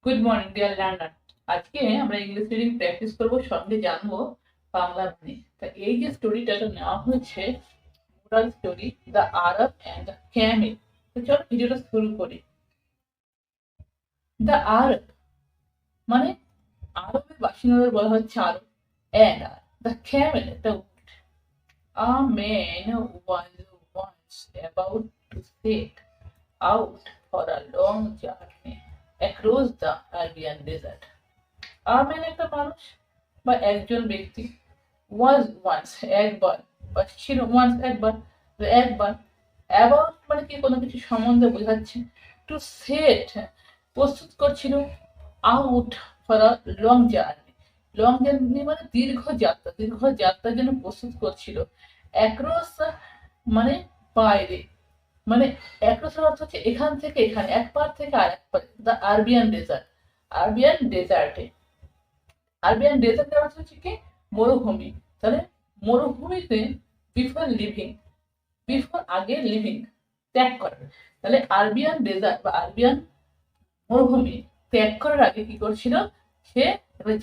Good morning deer learner. আজকে আমরা English reading practice করব, সঙ্গে জানবো বাংলা মানে। তা এই যে স্টোরিটা নেওয়া হয়েছে, moral story, the Arab and the Camel. তো চলো ভিডিওটা শুরু করি। দ্য আরব মানে আরবের বাসিন্দাদের বলা হচ্ছে আরব, অ্যান্ড দ্য ক্যামেল একটা উট। A man was once about to set out for a long journey across the Arabian desert. আরবেন একটা মানুষ বা একজন ব্যক্তি, was once একবার, বা ছিল once একবার, একবার, about মানে কি কোনো কিছু সম্বন্ধে বোঝাচ্ছে, to set প্রস্তুত করছিল, out for a long journey, long journey মানে দীর্ঘ যাত্রা, দীর্ঘ যাত্রার জন্য প্রস্তুত করছিল, across মানে বাইরে, মানে অ্যাক্রস অর্থ হচ্ছে এখান থেকে এখানে, এক পার থেকে আর এক পারে। দ্য আরবিয়ান ডেজার্ট, আরবিয়ান ডেজার্টে, আরবিয়ান ডেজার্টের অর্থ হচ্ছে কি মরুভূমি। তাহলে মরুভূমিতে বিফোর লিভিং, বিফোর আগে লিভিং ত্যাগ করে। তাহলে আরবিয়ান ডেজার্ট বা আরবিয়ান মরুভূমি ত্যাগ করার আগে কি করছিল সে,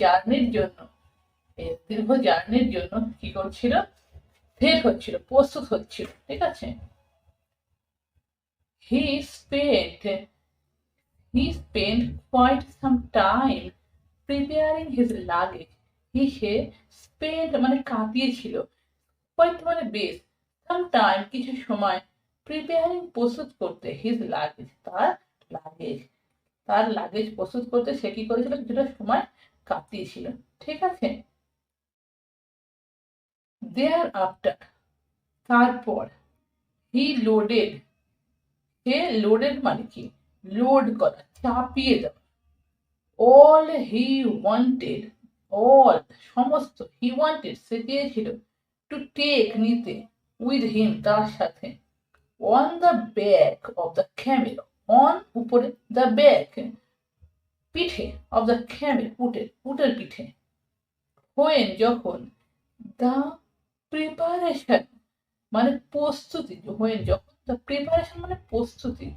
জার্নির জন্য, দীর্ঘ জার্নির জন্য কি করছিল, সেট হচ্ছিল, প্রস্তুত হচ্ছিল। ঠিক আছে। He spent he spent quite some time preparing his luggage. Say spent মানে কাটিয়েছিল, quite মানে বেশ, some time কিছু সময়, preparing প্রস্তুত করতে, his luggage তার লাগেজ প্রস্তুত করতে সে কি করেছিল, কিছুটা সময় কাটিয়েছিল। ঠিক আছে। Thereafter তারপর, he loaded, সে লোডেড মানে কি লোড করা, চাপিয়ে দেওয়া, all he wanted, all সমস্ত, he wanted সে চেয়েছিল, to take নিতে, with him তার সাথে, on the back of the camel, on উপরে, the back পিঠে, of the camel উটের পিঠে, when যখন, the preparation মানে প্রস্তুতি, when যখন, the preparation মানে প্রস্তুতি,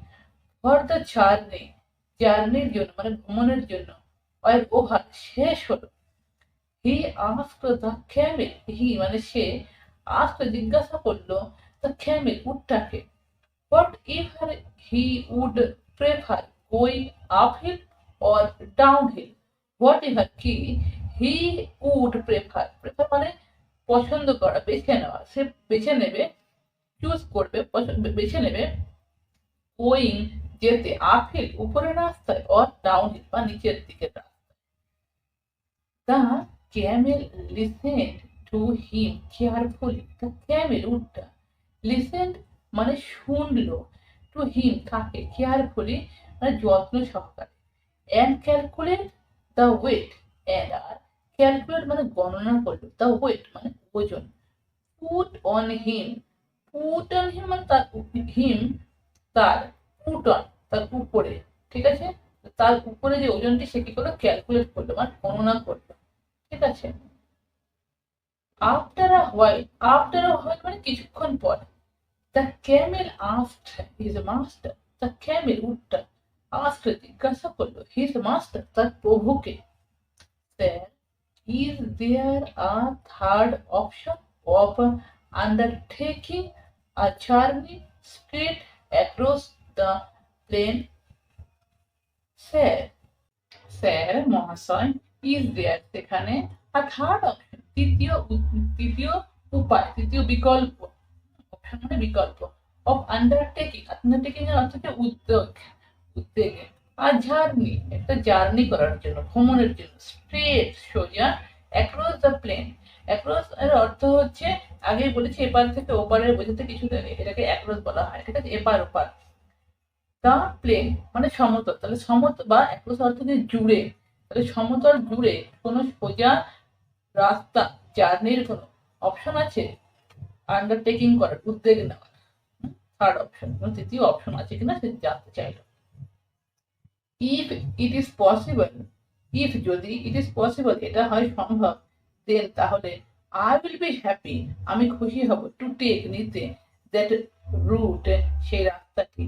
for the journey জার্নির জন্য মানে ভ্রমণের জন্য, আর ওভার শেষ হলো, he asked the camel, he মানে সে, asked জিজ্ঞাসা করলো, the camel উটটাকে, what if he would prefer going uphill or downhill, what if কি, he would prefer মানে পছন্দ করা, বেছে নেওয়া, সে বেছে নেবে, চুজ করবে, বেছে নেবে, গোয়িং যেতে, আপহিল উপরের রাস্তায়, অর ডাউনহিল বা নিচের দিকের রাস্তায়। The camel listened to him carefully, the camel উটটা, লিসেন্ড মানে শুনলো, টু হিম তাকে, কেয়ারফুলি মানে যত্ন সহকারে, and calculate the weight, and আর ক্যালকুলেট মানে গণনা করলো, দ্য ওয়েট মানে ওজন, put on him, put on him মানে তার, হিম তার, পুট অন তার উপরে। ঠিক আছে। তার উপরে যে ওজনটি সে কি করলো, ক্যালকুলেট করলো মানে গণনা করলো। ঠিক আছে। After a while, after a while মানে কিছুক্ষণ পর, the camel asked his master, the camel উটটা, আস্কড জিজ্ঞাসা করলো, হিজ মাস্টার তার প্রভুকে, sir is there a third option of undertaking a journey straight across the plain, sir মহাশয়, is there সেখানে, আর থার্ড অপশন তৃতীয় উপায়, তৃতীয় বিকল্প, অপশন মানে বিকল্প, অফ আন্ডারটেকিং এর অর্থ হচ্ছে উদ্যোগে, আর জার্নি একটা জার্নি করার জন্য, ভ্রমণের জন্য, স্ট্রেট সোজা, অ্যাক্রস দ্য প্লেন, অ্যাক্রস এর অর্থ হচ্ছে, আগে বলেছি এপার থেকে ওপারের বোঝাতে কিছু, এটাকে অ্যাক্রস বলা হয়। ঠিক আছে। এপার ওপার, দ্য প্লেন মানে সমতল, তাহলে সমতল বা অ্যাক্রস অর্থ হচ্ছে জুড়ে, তাহলে সমতল জুড়ে কোনো সোজা রাস্তা, জার্নির কোনো অপশন আছে, আন্ডারটেকিং করার, উদ্যোগ নেওয়ার, থার্ড অপশন মানে তৃতীয় অপশন আছে কিনা সে জানতে চাইল। If it is possible, if যদি, ইট ইজ পসিবল এটা হয় সম্ভব, দেন তাহলে, আই উইল বি হ্যাপি আমি খুশি হব, টু টেক নিতে, দ্যাট রুট সেই রাস্তাটি,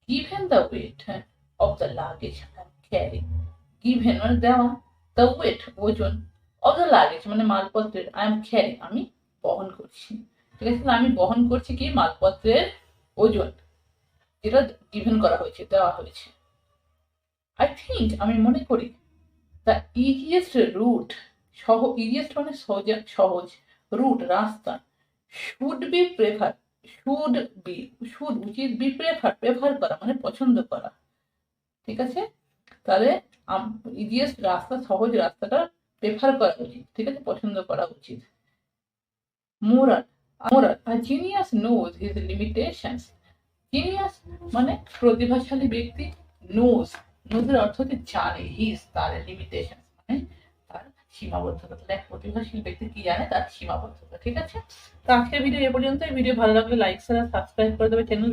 given the weight of the luggage and carry, given মানে দেওয়া, দ্য ওয়েট ওজন, অফ দ্য লাগেজ মানে মালপত্রের, আই এম ক্যারি আমি বহন করছি। ঠিক আছে, আমি বহন করছি কি মালপত্রের ওজন, যেটা গিভেন করা হয়েছে, দেওয়া হয়েছে। আই থিঙ্ক আমি মনে করি, দ্য ইজিয়েস্ট রুট ইজিয়েস্ট মানে সহজ, রুট রাস্তা, শুড বি প্রেফার, উচিত, বি প্রেফার করা মানে পছন্দ করা। ঠিক আছে, তাহলে ইজিয়েস্ট রাস্তা, সহজ রাস্তাটা প্রেফার করা উচিত, ঠিক আছে, পছন্দ করা উচিত। Moral, a genius knows his limitations. Genius মানে প্রতিভাশালী ব্যক্তি, নোজ এর অর্থ হচ্ছে জানে, হিজ তার, লিমিটেশন মানে তার সীমাবদ্ধতা। তাহলে এক প্রতিভাশীল ব্যক্তি কি জানে, তার সীমাবদ্ধতা। ঠিক আছে, তো আজকের ভিডিও এ পর্যন্ত। ভিডিও ভালো লাগলে লাইক, শেয়ার, সাবস্ক্রাইব করে দেবে চ্যানেল।